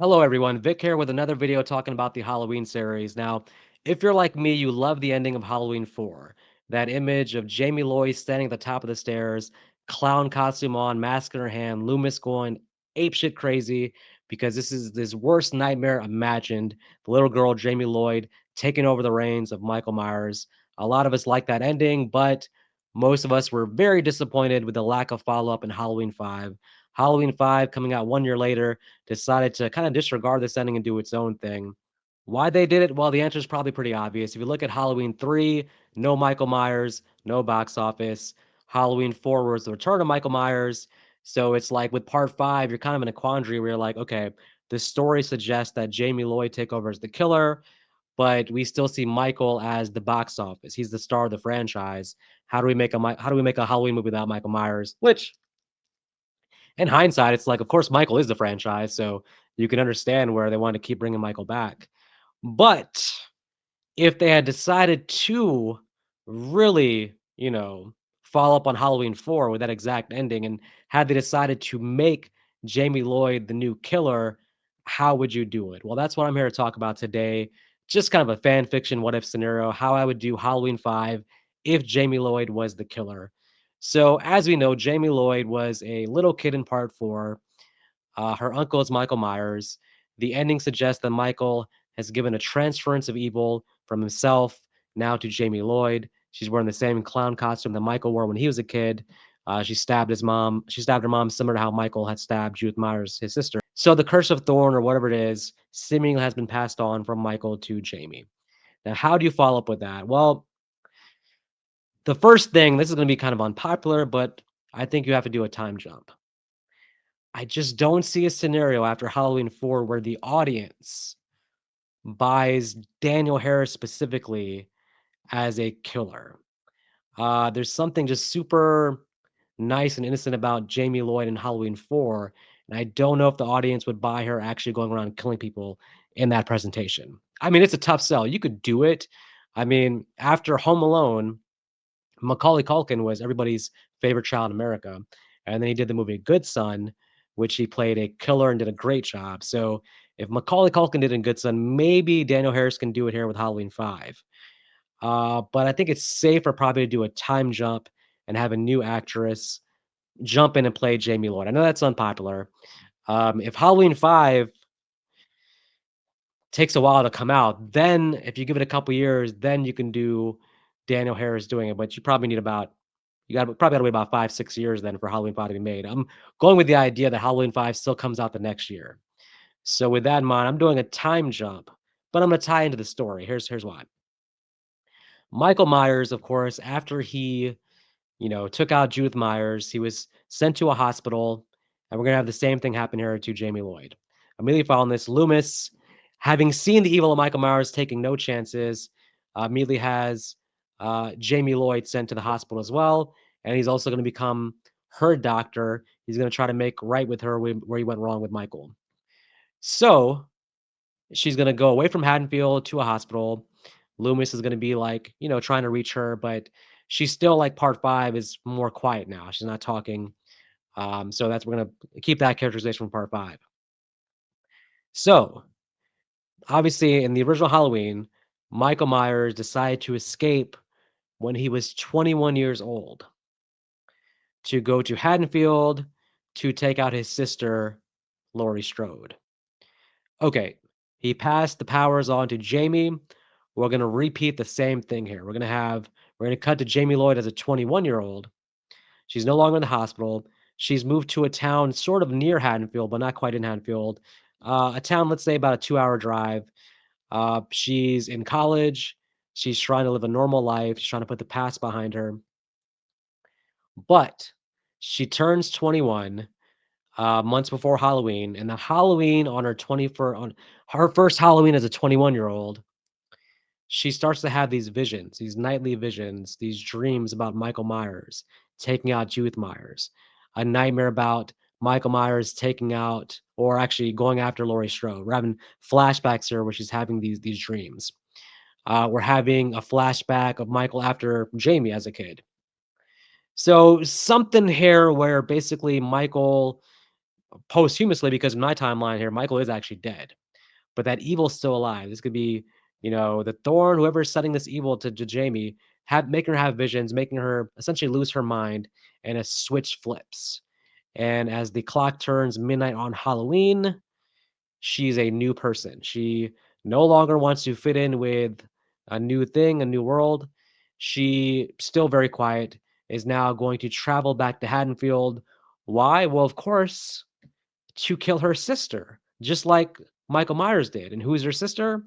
Hello, everyone. Vic here with another video talking about the Halloween series. Now, if you're like me, you love the ending of Halloween 4. That image of Jamie Lloyd standing at the top of the stairs, clown costume on, mask in her hand, Loomis going apeshit crazy because this is this worst nightmare imagined. The little girl, Jamie Lloyd, taking over the reins of Michael Myers. A lot of us like that ending, but most of us were very disappointed with the lack of follow up in Halloween 5. Halloween 5 coming out 1 year later decided to kind of disregard this ending and do its own thing. Why they did it? Well, the answer is probably pretty obvious. If you look at Halloween 3, no Michael Myers, no box office. Halloween 4 was the return of Michael Myers. So it's like with part 5, you're kind of in a quandary where you're like, okay, the story suggests that Jamie Lloyd take over as the killer, but we still see Michael as the box office. He's the star of the franchise. How do we make a Halloween movie without Michael Myers? Which in hindsight, it's like, of course, Michael is the franchise, so you can understand where they want to keep bringing Michael back. But if they had decided to really, follow up on Halloween 4 with that exact ending, and had they decided to make Jamie Lloyd the new killer, how would you do it? Well, that's what I'm here to talk about today. Just kind of a fan fiction what if scenario, how I would do Halloween 5 if Jamie Lloyd was the killer. So, as we know, Jamie Lloyd was a little kid in part 4. Her uncle is Michael Myers. The ending suggests that Michael has given a transference of evil from himself now to Jamie Lloyd. She's wearing the same clown costume that Michael wore when he was a kid. She stabbed his mom. She stabbed her mom similar to how Michael had stabbed Judith Myers, his sister. So the curse of Thorn or whatever it is, seemingly has been passed on from Michael to Jamie. Now, how do you follow up with that? Well, the first thing, this is going to be kind of unpopular, but I think you have to do a time jump. I just don't see a scenario after Halloween 4 where the audience buys Daniel Harris specifically as a killer. There's something just super nice and innocent about Jamie Lloyd in Halloween 4, and I don't know if the audience would buy her actually going around killing people in that presentation. I mean, it's a tough sell. You could do it. I mean, after Home Alone, Macaulay Culkin was everybody's favorite child in America, and then he did the movie Good Son, which he played a killer and did a great job. So if Macaulay Culkin did in Good Son, maybe Daniel Harris can do it here with Halloween 5. But I think it's safer probably to do a time jump and have a new actress jump in and play Jamie Lloyd. I know that's unpopular. If Halloween 5 takes a while to come out, then if you give it a couple years, then you can do Daniel Harris doing it, but you probably need about you got probably gotta wait about 5, 6 years then for Halloween 5 to be made. I'm going with the idea that Halloween 5 still comes out the next year. So with that in mind, I'm doing a time jump, but I'm gonna tie into the story. Here's why. Michael Myers, of course, after he, took out Judith Myers, he was sent to a hospital, and we're gonna have the same thing happen here to Jamie Lloyd. Immediately following this, Loomis, having seen the evil of Michael Myers, taking no chances, immediately has Jamie Lloyd sent to the hospital as well, and he's also going to become her doctor. He's going to try to make right with her where he went wrong with Michael. So she's going to go away from Haddonfield to a hospital. Loomis is going to be like, trying to reach her, but she's still like part 5 is more quiet now. She's not talking. So that's we're gonna keep that characterization from part 5. So obviously, in the original Halloween, Michael Myers decided to escape when he was 21 years old to go to Haddonfield to take out his sister, Laurie Strode. Okay, he passed the powers on to Jamie. We're gonna repeat the same thing here. We're gonna cut to Jamie Lloyd as a 21-year-old. She's no longer in the hospital. She's moved to a town sort of near Haddonfield, but not quite in Haddonfield. A town, let's say, about a 2-hour drive. She's in college. She's trying to live a normal life. She's trying to put the past behind her. But she turns 21 months before Halloween, and the Halloween on her 21st, on her first Halloween as a 21-year-old, she starts to have these visions, these nightly visions, these dreams about Michael Myers taking out Judith Myers, a nightmare about Michael Myers taking out or actually going after Laurie Strode. We're having flashbacks here where she's having these dreams. We're having a flashback of Michael after Jamie as a kid. So something here where basically Michael posthumously because in my timeline here, Michael is actually dead, but that evil's still alive. This could be, the Thorn, whoever's setting this evil to Jamie, making her have visions, making her essentially lose her mind, and a switch flips. And as the clock turns midnight on Halloween, she's a new person. She no longer wants to fit in with a new thing, a new world. She, still very quiet, is now going to travel back to Haddonfield. Why? Well, of course, to kill her sister, just like Michael Myers did. And who's her sister?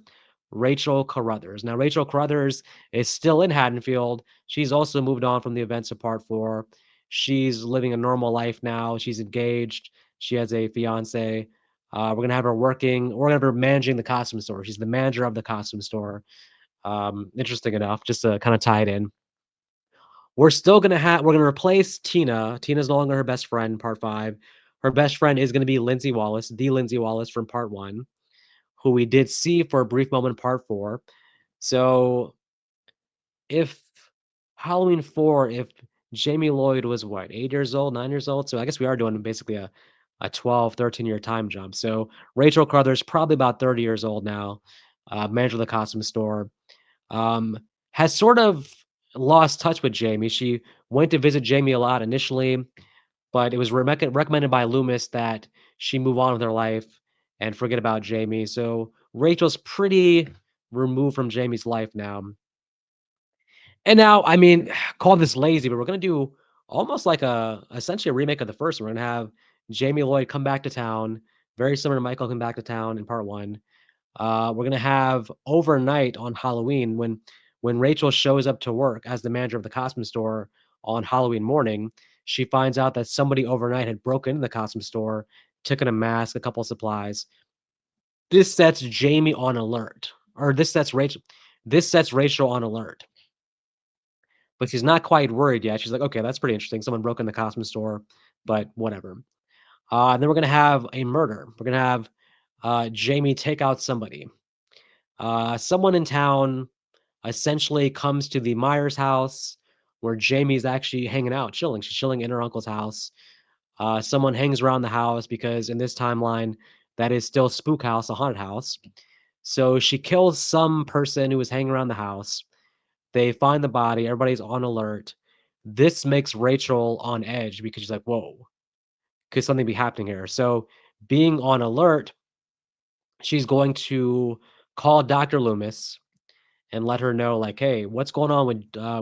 Rachel Carruthers. Now, Rachel Carruthers is still in Haddonfield. She's also moved on from the events of part four. She's living a normal life now. She's engaged. She has a fiance. We're gonna have her working. We're gonna have her managing the costume store. She's the manager of the costume store. Interesting enough, just to kind of tie it in. We're gonna replace Tina. Tina's no longer her best friend in part 5. Her best friend is gonna be Lindsay Wallace, the Lindsay Wallace from part 1, who we did see for a brief moment in part 4. So, if Halloween 4, if Jamie Lloyd was what, 8 years old, 9 years old? So I guess we are doing basically a 12, 13-year time jump. So Rachel Carruthers probably about 30 years old now, manager of the costume store. Um, has sort of lost touch with Jamie. She went to visit Jamie a lot initially, but it was recommended by Loomis that she move on with her life and forget about Jamie. So Rachel's pretty removed from Jamie's life now. And now, I mean, call this lazy, but we're gonna do almost like essentially a remake of the first one. We're gonna have Jamie Lloyd come back to town, very similar to Michael come back to town in part 1. We're gonna have overnight on Halloween when Rachel shows up to work as the manager of the costume store on Halloween morning, she finds out that somebody overnight had broken into the costume store, taken a mask, a couple of supplies. This sets Jamie on alert, or this sets Rachel on alert, but she's not quite worried yet. She's like, "Okay, that's pretty interesting. Someone broke in the costume store, but whatever." And then we're gonna have a murder. We're gonna have Jamie take out somebody. Someone in town essentially comes to the Myers house where Jamie's actually hanging out, chilling. She's chilling in her uncle's house. Someone hangs around the house because in this timeline, that is still Spook House, a haunted house. So she kills some person who was hanging around the house. They find the body. Everybody's on alert. This makes Rachel on edge because she's like, "Whoa, could something be happening here?" So, being on alert, she's going to call Dr. Loomis and let her know, like, "Hey, what's going on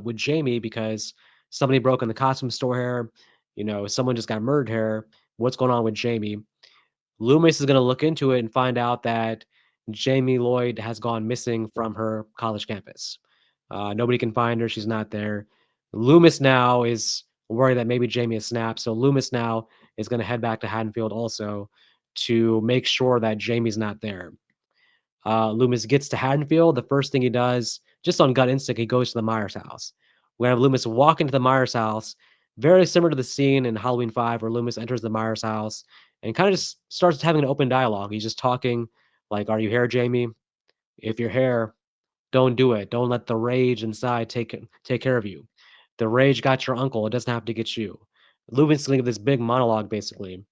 with Jamie? Because somebody broke in the costume store here. Someone just got murdered here. What's going on with Jamie?" Loomis is gonna look into it and find out that Jamie Lloyd has gone missing from her college campus. Nobody can find her, she's not there. Loomis now is worried that maybe Jamie has snapped, so Loomis now is gonna head back to Haddonfield also to make sure that Jamie's not there. Loomis gets to Haddonfield. The first thing he does, just on gut instinct, he goes to the Myers house. We have Loomis walk into the Myers house, very similar to the scene in Halloween 5 where Loomis enters the Myers house and kind of just starts having an open dialogue. He's just talking like, "Are you here, Jamie? If you're here, don't do it. Don't let the rage inside take care of you. The rage got your uncle. It doesn't have to get you." Loomis is gonna give this big monologue basically.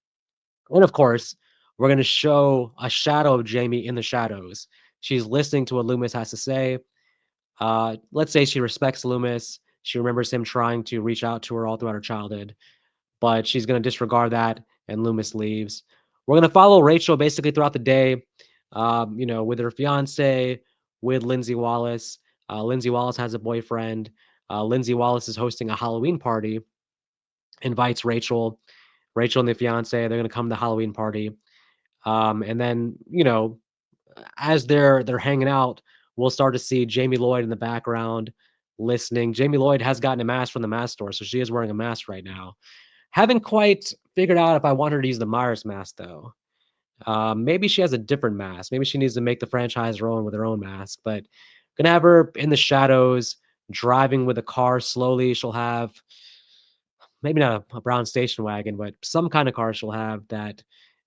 And of course, we're gonna show a shadow of Jamie in the shadows. She's listening to what Loomis has to say. Let's say she respects Loomis. She remembers him trying to reach out to her all throughout her childhood, but she's gonna disregard that, and Loomis leaves. We're gonna follow Rachel basically throughout the day, with her fiance, with Lindsay Wallace. Lindsay Wallace has a boyfriend. Lindsay Wallace is hosting a Halloween party, invites Rachel. Rachel and the fiance, they're gonna come to the Halloween party. And then, as they're hanging out, we'll start to see Jamie Lloyd in the background listening. Jamie Lloyd has gotten a mask from the mask store, so she is wearing a mask right now. Haven't quite figured out if I want her to use the Myers mask though. Maybe she has a different mask. Maybe she needs to make the franchise her own with her own mask. But gonna have her in the shadows, driving with a car slowly. She'll have maybe not a brown station wagon, but some kind of car she'll have that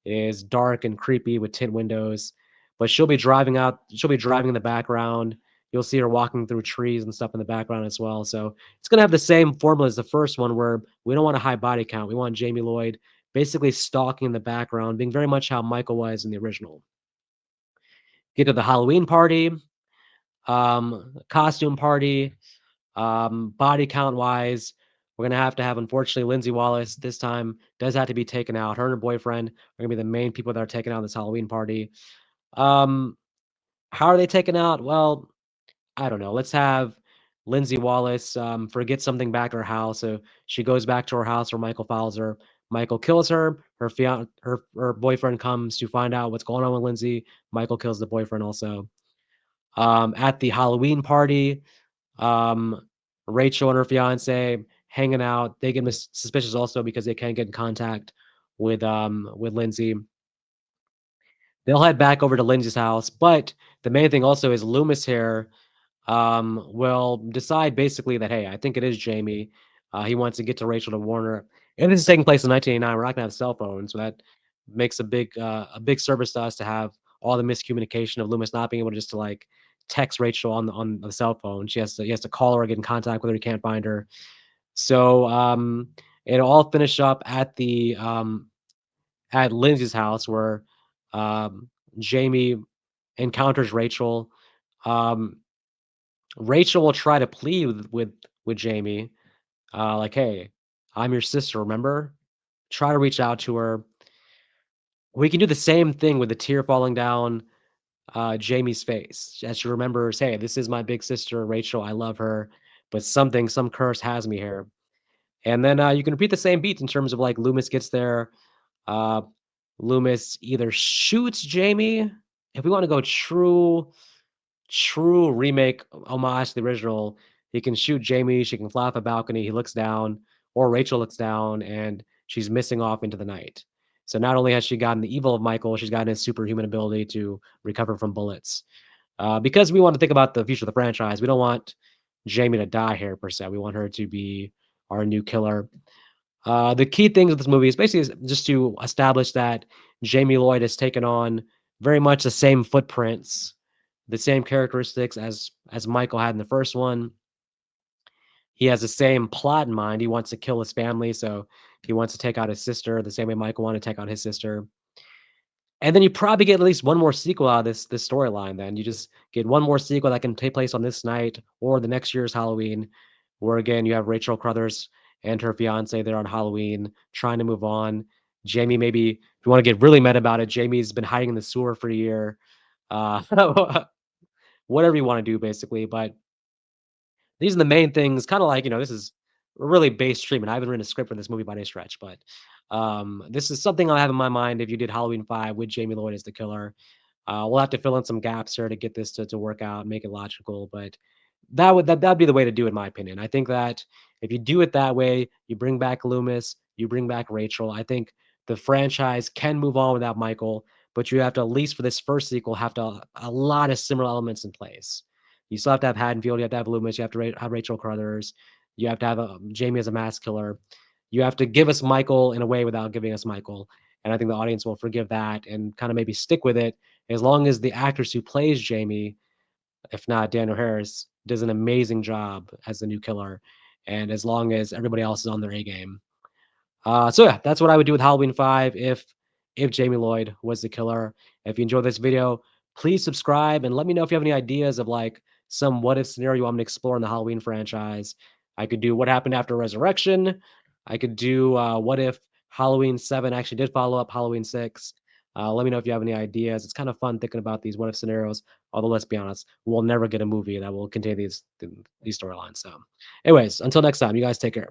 is dark and creepy with tint windows. But she'll be driving in the background. You'll see her walking through trees and stuff in the background as well. So it's gonna have the same formula as the first one where we don't want a high body count. We want Jamie Lloyd basically stalking in the background, being very much how Michael was in the original. Get to the Halloween party, costume party, body count wise, we're gonna have to have, unfortunately, Lindsay Wallace this time does have to be taken out. Her and her boyfriend are gonna be the main people that are taken out of this Halloween party. Um, how are they taken out? Well, I don't know. Let's have Lindsay Wallace forget something back at her house. So she goes back to her house where Michael follows her. Michael kills her. Her boyfriend comes to find out what's going on with Lindsay. Michael kills the boyfriend also. At the Halloween party, um, Rachel and her fiance hanging out. They get suspicious also because they can't get in contact with Lindsay. They'll head back over to Lindsay's house, but the main thing also is Loomis here will decide basically that, hey, I think it is Jamie. He wants to get to Rachel to warn her. And this is taking place in 1989. We're not gonna have cell phones, so that makes a big service to us to have all the miscommunication of Loomis not being able to just to like text Rachel on the cell phone. He has to call her or get in contact with her. He can't find her. So it'll all finish up at Lindsay's house where um, Jamie encounters Rachel. Um, Rachel will try to plead with Jamie, like, "Hey, I'm your sister, remember?" Try to reach out to her. We can do the same thing with the tear falling down, Jamie's face as she remembers, "Hey, this is my big sister, Rachel, I love her, but some curse has me here." And then, you can repeat the same beats in terms of, like, Loomis gets there, uh, Loomis either shoots Jamie if we wanna go true remake homage to the original, he can shoot Jamie, she can fly off a balcony, he looks down, or Rachel looks down, and she's missing off into the night. So not only has she gotten the evil of Michael, she's gotten his superhuman ability to recover from bullets. Because we want to think about the future of the franchise, we don't want Jamie to die here per se. We want her to be our new killer. The key things of this movie is basically just to establish that Jamie Lloyd has taken on very much the same footprints, the same characteristics as Michael had in the first one. He has the same plot in mind. He wants to kill his family, so he wants to take out his sister the same way Michael wanted to take out his sister. And then you probably get at least one more sequel out of this storyline then. You just get one more sequel that can take place on this night or the next year's Halloween, where again, you have Rachel Crothers and her fiancé there on Halloween trying to move on. Jamie, maybe if you wanna get really mad about it, Jamie's been hiding in the sewer for a year. Uh, whatever you wanna do basically, but these are the main things, kinda like, this is a really base treatment. I haven't written a script for this movie by any stretch, but, this is something I have in my mind if you did Halloween 5 with Jamie Lloyd as the killer. We'll have to fill in some gaps here to get this to work out, make it logical, but that'd be the way to do it in my opinion. I think that if you do it that way, you bring back Loomis, you bring back Rachel, I think the franchise can move on without Michael, but you have to, at least for this first sequel, have to a lot of similar elements in place. You still have to have Haddonfield, you have to have Loomis, you have to have Rachel Crothers, you have to have, Jamie as a mass killer. You have to give us Michael in a way without giving us Michael, and I think the audience will forgive that and kinda maybe stick with it as long as the actress who plays Jamie, if not Daniel Harris, does an amazing job as the new killer, and as long as everybody else is on their A game. So yeah, that's what I would do with Halloween 5 if Jamie Lloyd was the killer. If you enjoyed this video, please subscribe and let me know if you have any ideas of like some what if scenario you want me to explore in the Halloween franchise. I could do what happened after Resurrection. I could do what if Halloween 7 actually did follow up Halloween 6. Let me know if you have any ideas. It's kind of fun thinking about these what if scenarios. Although let's be honest, we'll never get a movie that will contain these storylines. So, anyways, until next time, you guys take care.